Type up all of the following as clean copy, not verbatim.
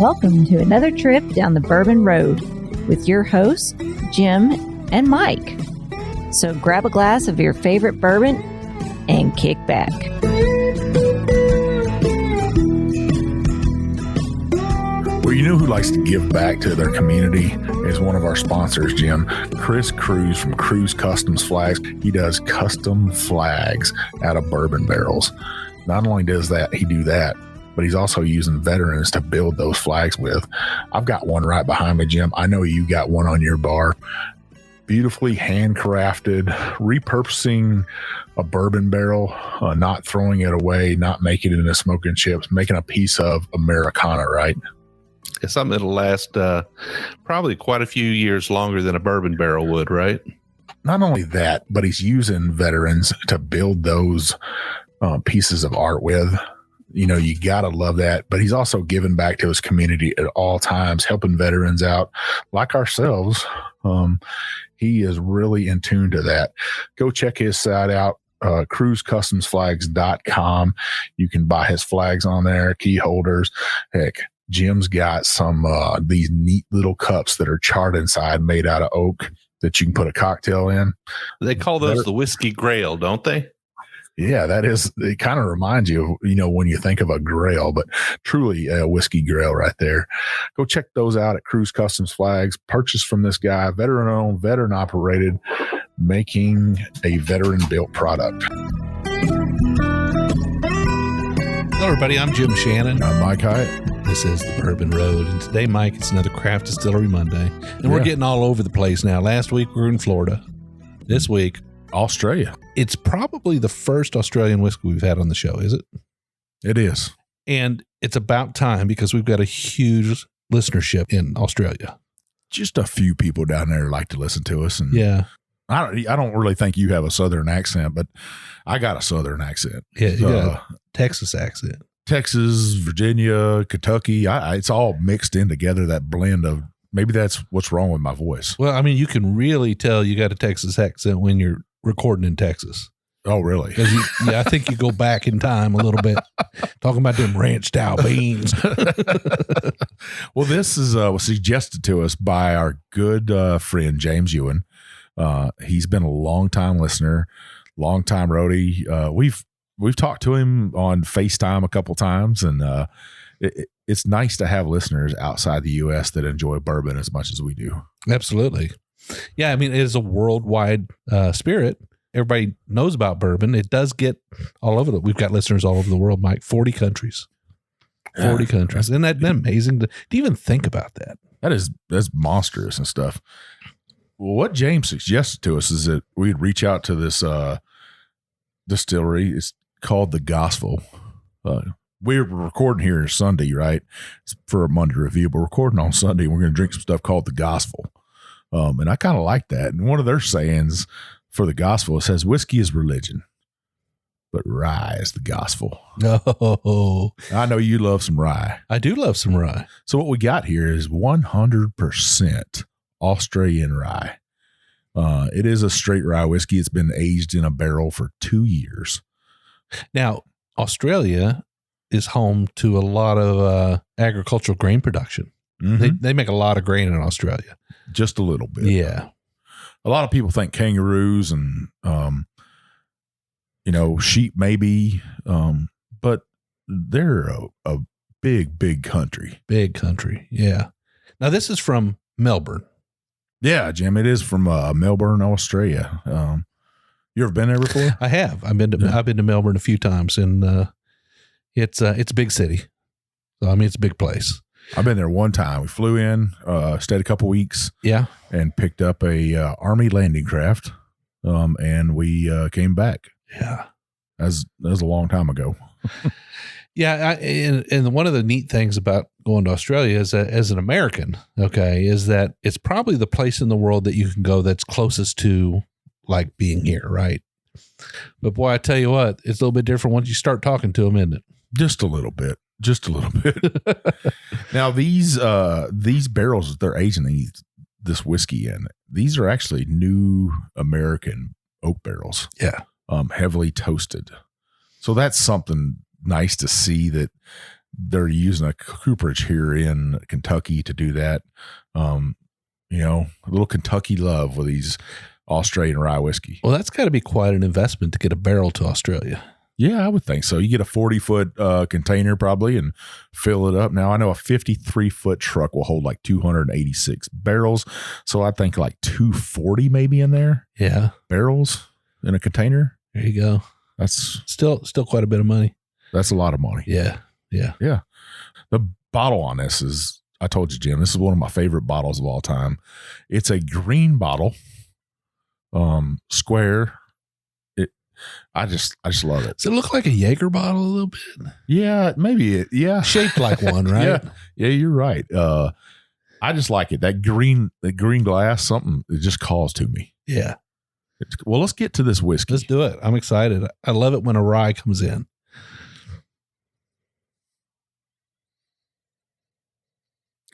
Welcome to another trip down the Bourbon Road with your hosts, Jim and Mike. So grab a glass of your favorite bourbon and kick back. Well, you know who likes to give back to their community is one of our sponsors, Jim. Chris Cruz from Cruz Customs Flags. He does custom flags out of bourbon barrels. Not only does he do that, but he's also using veterans to build those flags with. I've got one right behind me, Jim. I know you got one on your bar. Beautifully handcrafted, repurposing a bourbon barrel, not throwing it away, not making it into smoking chips, making a piece of Americana, right? It's something that'll last probably quite a few years longer than a bourbon barrel would, right? Not only that, but he's using veterans to build those pieces of art with. You know, you got to love that. But he's also giving back to his community at all times, helping veterans out like ourselves. He is really in tune to that. Go check his site out, cruzcustomsflags.com. You can buy his flags on there, key holders. Heck, Jim's got some these neat little cups that are charred inside, made out of oak that you can put a cocktail in. They call those the whiskey grail, don't they? Yeah, that is. It kind of reminds you of, when you think of a grail, but truly a whiskey grail right there. Go check those out at Cruz Customs Flags. Purchase from this guy, veteran owned, veteran operated, making a veteran built product. Hello, everybody. I'm Jim Shannon. I'm Mike Hyatt. This is the Bourbon Road, and today, Mike, it's another Craft Distillery Monday, and we're getting all over the place now. Last week we were in Florida. This week, Australia. It's probably the first Australian whiskey we've had on the show, is it? It is. And it's about time because we've got a huge listenership in Australia. Just a few people down there like to listen to us. And yeah. I don't really think you have a Southern accent, but I got a Southern accent. Yeah, you got a Texas accent. Texas, Virginia, Kentucky. It's all mixed in together, that blend of, maybe that's what's wrong with my voice. Well, I mean, you can really tell you got a Texas accent when you're recording in Texas. Oh, really? Because I think you go back in time a little bit, talking about them ranch style beans. Well, this is was suggested to us by our good friend James Ewan. He's been a long time listener, long time roadie. We've talked to him on FaceTime a couple times, and it's nice to have listeners outside the U.S. that enjoy bourbon as much as we do. Absolutely. Yeah, I mean, it is a worldwide spirit. Everybody knows about bourbon. It does get all over we've got listeners all over the world, Mike. 40 countries. 40 countries. Isn't that amazing to even think about that? That's monstrous and stuff. Well, what James suggested to us is that we'd reach out to this distillery. It's called The Gospel. We're recording here Sunday, right? It's for a Monday review, but we're recording on Sunday. And we're going to drink some stuff called The Gospel. And I kind of like that. And one of their sayings for the gospel, it says, whiskey is religion, but rye is the gospel. Oh, I know you love some rye. I do love some rye. So what we got here is 100% Australian rye. It is a straight rye whiskey. It's been aged in a barrel for 2 years. Now, Australia is home to a lot of agricultural grain production. Mm-hmm. They make a lot of grain in Australia. Just a little bit. Yeah. A lot of people think kangaroos and, sheep maybe, but they're a big, big country. Big country. Yeah. Now, this is from Melbourne. Yeah, Jim, it is from Melbourne, Australia. You ever been there before? I have. I've been to Melbourne a few times, and it's a big city. So, I mean, it's a big place. I've been there one time. We flew in, stayed a couple weeks, and picked up a Army landing craft, and we came back. Yeah, that was a long time ago. Yeah, and one of the neat things about going to Australia as an American, is that it's probably the place in the world that you can go that's closest to like being here, right? But boy, I tell you what, it's a little bit different once you start talking to them, isn't it? Just a little bit. Now these barrels that they're aging this whiskey in, these are actually new American oak barrels. Yeah. Heavily toasted. So that's something nice to see, that they're using a cooperage here in Kentucky to do that. A little Kentucky love with these Australian rye whiskey. Well, that's got to be quite an investment to get a barrel to Australia. Yeah, I would think so. You get a 40-foot container probably and fill it up. Now, I know a 53-foot truck will hold like 286 barrels. So I think like 240 maybe in there. Yeah. Barrels in a container. There you go. That's still quite a bit of money. That's a lot of money. Yeah. Yeah. Yeah. The bottle on this is, I told you, Jim, this is one of my favorite bottles of all time. It's a green bottle, square. I just love it. Does it look like a Jaeger bottle a little bit? Yeah, maybe. Yeah. Shaped like one, right? Yeah, you're right. I just like it. That green glass, something, it just calls to me. Yeah. Well, let's get to this whiskey. Let's do it. I'm excited. I love it when a rye comes in.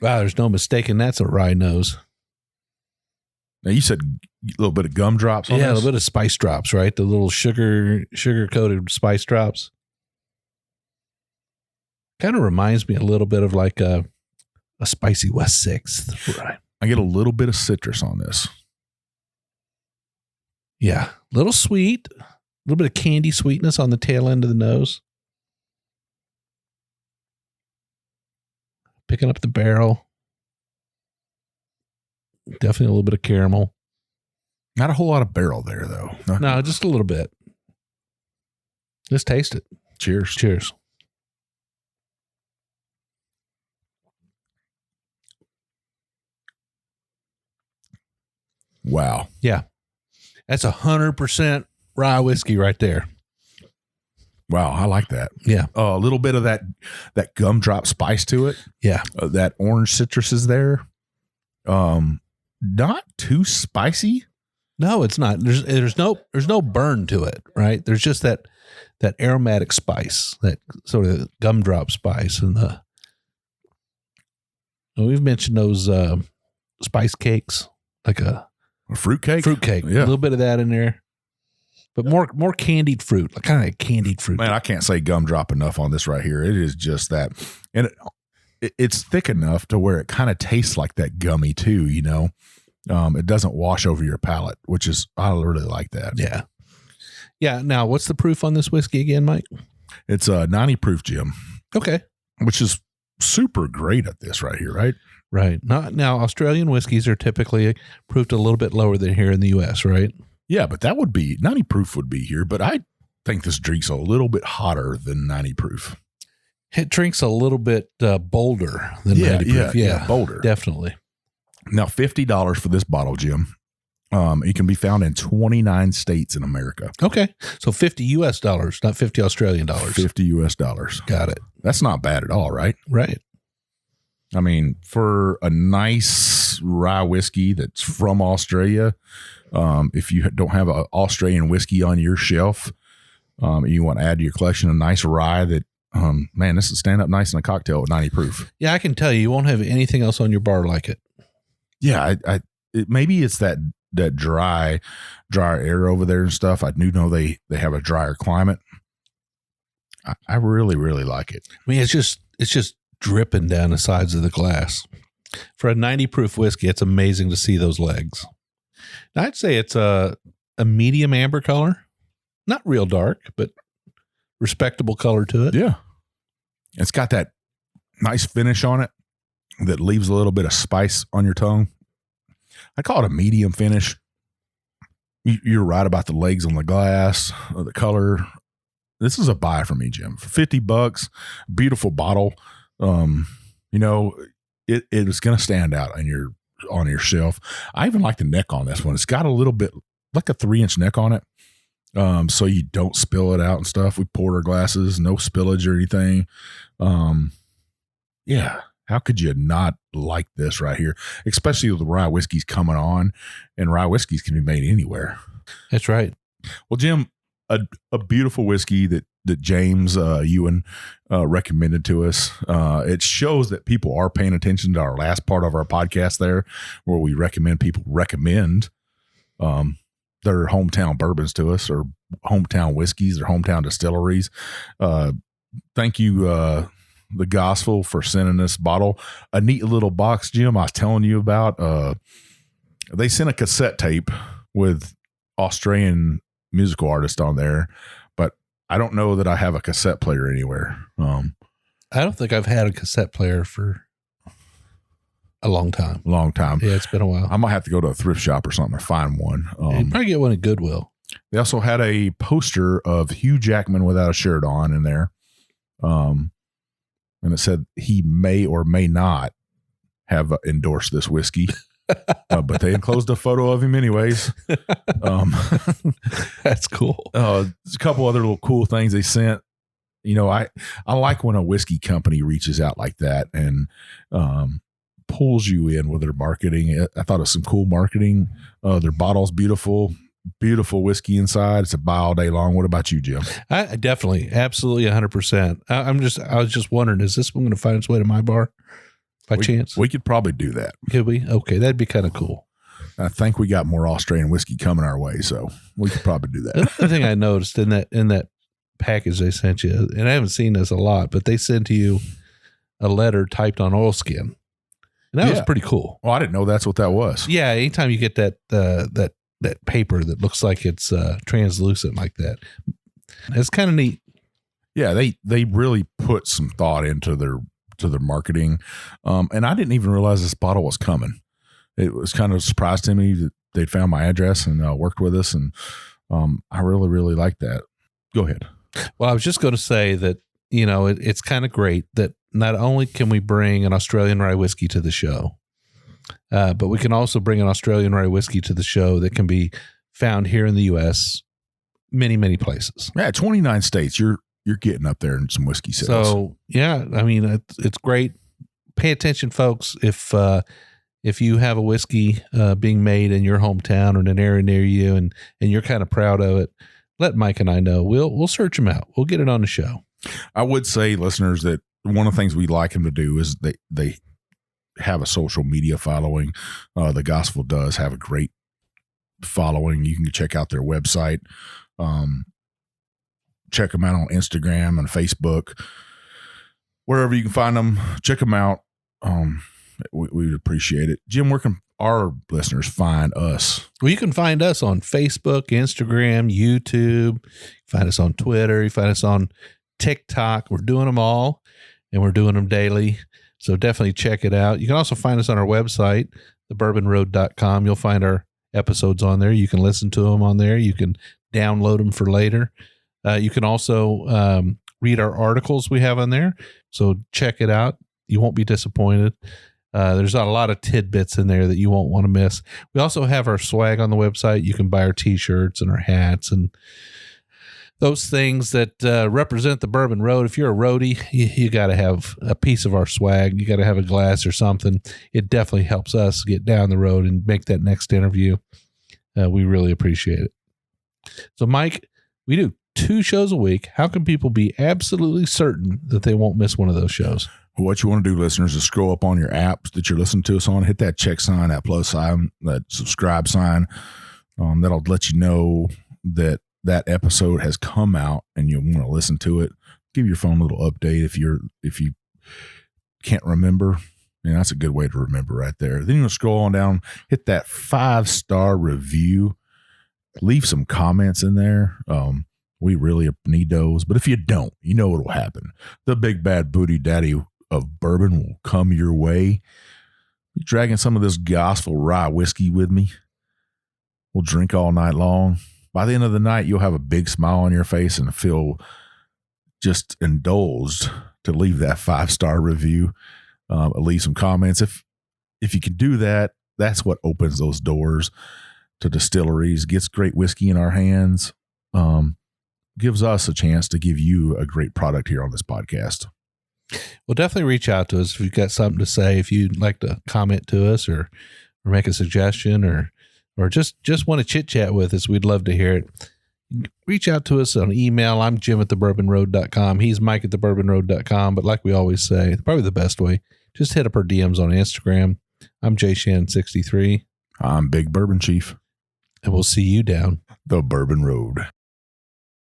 Wow, there's no mistaking that's a rye nose. Now, you said a little bit of gumdrops on this? A little bit of spice drops, right? The little sugar-coated spice drops. Kind of reminds me a little bit of like a spicy West Sixth. Right. I get a little bit of citrus on this. Yeah. A little sweet. A little bit of candy sweetness on the tail end of the nose. Picking up the barrel. Definitely a little bit of caramel. Not a whole lot of barrel there, though. No, just a little bit. Let's taste it. Cheers. Cheers. Wow. Yeah. That's 100% rye whiskey right there. Wow, I like that. Yeah. A little bit of that gumdrop spice to it. Yeah. That orange citrus is there. Not too spicy. No, it's not. There's no burn to it, right? There's just that aromatic spice, that sort of gumdrop spice, and we've mentioned those spice cakes, like a fruit cake. Yeah. A little bit of that in there, but more candied fruit, like kind of like candied fruit. Man, I can't say gumdrop enough on this right here. It is just that, and it's thick enough to where it kind of tastes like that gummy too. It doesn't wash over your palate, which is, I really like that. Yeah. Yeah. Now, what's the proof on this whiskey again, Mike? It's 90 proof, Jim. Okay. Which is super great at this right here, right? Right. Now, Australian whiskeys are typically proofed a little bit lower than here in the U.S., right? Yeah, but that would be, 90 proof would be here, but I think this drink's a little bit hotter than 90 proof. It drinks a little bit bolder than 90 proof. Yeah, bolder. Definitely. Now, $50 for this bottle, Jim. It can be found in 29 states in America. Okay. So $50 US, not $50 Australian dollars. $50 US. Got it. That's not bad at all, right? Right. I mean, for a nice rye whiskey that's from Australia, if you don't have an Australian whiskey on your shelf, you want to add to your collection a nice rye that, man, this would stand up nice in a cocktail at 90 proof. Yeah, I can tell you won't have anything else on your bar like it. Yeah, maybe it's that drier air over there and stuff. I do know they have a drier climate. I really, really like it. I mean, it's just dripping down the sides of the glass. For a 90 proof whiskey, it's amazing to see those legs. Now, I'd say it's a medium amber color, not real dark, but respectable color to it. Yeah, it's got that nice finish on it that leaves a little bit of spice on your tongue. I call it a medium finish. You're right about the legs on the glass, the color. This is a buy for me, Jim. For $50, beautiful bottle. It is going to stand out on your shelf. I even like the neck on this one. It's got a little bit like a 3-inch neck on it. So you don't spill it out and stuff. We poured our glasses, no spillage or anything. Yeah. How could you not like this right here? Especially with the rye whiskeys coming on, and rye whiskeys can be made anywhere. That's right. Well, Jim, a beautiful whiskey that James Ewan recommended to us. It shows that people are paying attention to our last part of our podcast there, where we recommend people recommend their hometown bourbons to us, or hometown whiskeys, or hometown distilleries. Thank you, the gospel for sending this bottle. A neat little box, Jim, I was telling you about. They sent a cassette tape with Australian musical artists on there, but I don't know that I have a cassette player anywhere. I don't think I've had a cassette player for a long time. Yeah, it's been a while. I might have to go to a thrift shop or something to find one. You can probably get one at Goodwill. They also had a poster of Hugh Jackman without a shirt on in there. And it said he may or may not have endorsed this whiskey. But they enclosed a photo of him anyways. That's cool. There's a couple other little cool things they sent. I like when a whiskey company reaches out like that and pulls you in with their marketing. I thought it was some cool marketing. Their bottle's beautiful whiskey inside. It's a buy all day long. What about you, Jim? I definitely, absolutely 100%. I was just wondering, is this one going to find its way to my bar by chance? We could probably do that. Could we? Okay. That'd be kind of cool. I think we got more Australian whiskey coming our way, so we could probably do that. Another thing I noticed in that package they sent you, and I haven't seen this a lot, but they sent you a letter typed on oilskin. And that was pretty cool. Well, I didn't know that's what that was. Yeah, anytime you get that paper that looks like it's translucent like that, it's kind of neat. Yeah, they really put some thought into their marketing, and I didn't even realize this bottle was coming. It was kind of a surprise to me that they found my address and worked with us, and I really, really like that. Go ahead. Well, I was just going to say that it's kind of great that not only can we bring an Australian rye whiskey to the show, but we can also bring an Australian rye whiskey to the show that can be found here in the U.S. many, many places. Yeah, 29 states. You're getting up there in some whiskey sales. So yeah, I mean it's great. Pay attention, folks. If you have a whiskey being made in your hometown or in an area near you, and you're kind of proud of it, let Mike and I know. We'll search them out. We'll get it on the show. I would say, listeners, that one of the things we'd like them to do is they have a social media following. The Gospel does have a great following. You can check out their website. Check them out on Instagram and Facebook. Wherever you can find them, check them out. We would appreciate it. Jim, where can our listeners find us? Well, you can find us on Facebook, Instagram, YouTube. Find us on Twitter. You find us on TikTok. We're doing them all, and we're doing them daily. So definitely check it out. You can also find us on our website, thebourbonroad.com. You'll find our episodes on there. You can listen to them on there. You can download them for later. You can also read our articles we have on there. So check it out. You won't be disappointed. There's a lot of tidbits in there that you won't want to miss. We also have our swag on the website. You can buy our t-shirts and our hats and those things that represent the Bourbon Road. If you're a roadie, you got to have a piece of our swag. You got to have a glass or something. It definitely helps us get down the road and make that next interview. We really appreciate it. So, Mike, we do 2 shows a week. How can people be absolutely certain that they won't miss one of those shows? What you want to do, listeners, is scroll up on your apps that you're listening to us on, hit that check sign, that plus sign, that subscribe sign. That'll let you know that episode has come out and you want to listen to it. Give your phone a little update if you can't remember. And that's a good way to remember right there. Then you'll scroll on down, hit that 5-star review, leave some comments in there. We really need those. But if you don't, you know what will happen. The big bad booty daddy of bourbon will come your way. You dragging some of this gospel rye whiskey with me. We'll drink all night long. By the end of the night, you'll have a big smile on your face and feel just indulged to leave that 5-star review. Leave some comments. If you can do that, that's what opens those doors to distilleries, gets great whiskey in our hands, gives us a chance to give you a great product here on this podcast. Well, definitely reach out to us if you've got something to say. If you'd like to comment to us or make a suggestion or just want to chit chat with us, we'd love to hear it. Reach out to us on email. I'm Jim at thebourbonroad.com. He's Mike at thebourbonroad.com. But like we always say, probably the best way, just hit up our DMs on Instagram. I'm JShan63. I'm Big Bourbon Chief. And we'll see you down the Bourbon Road.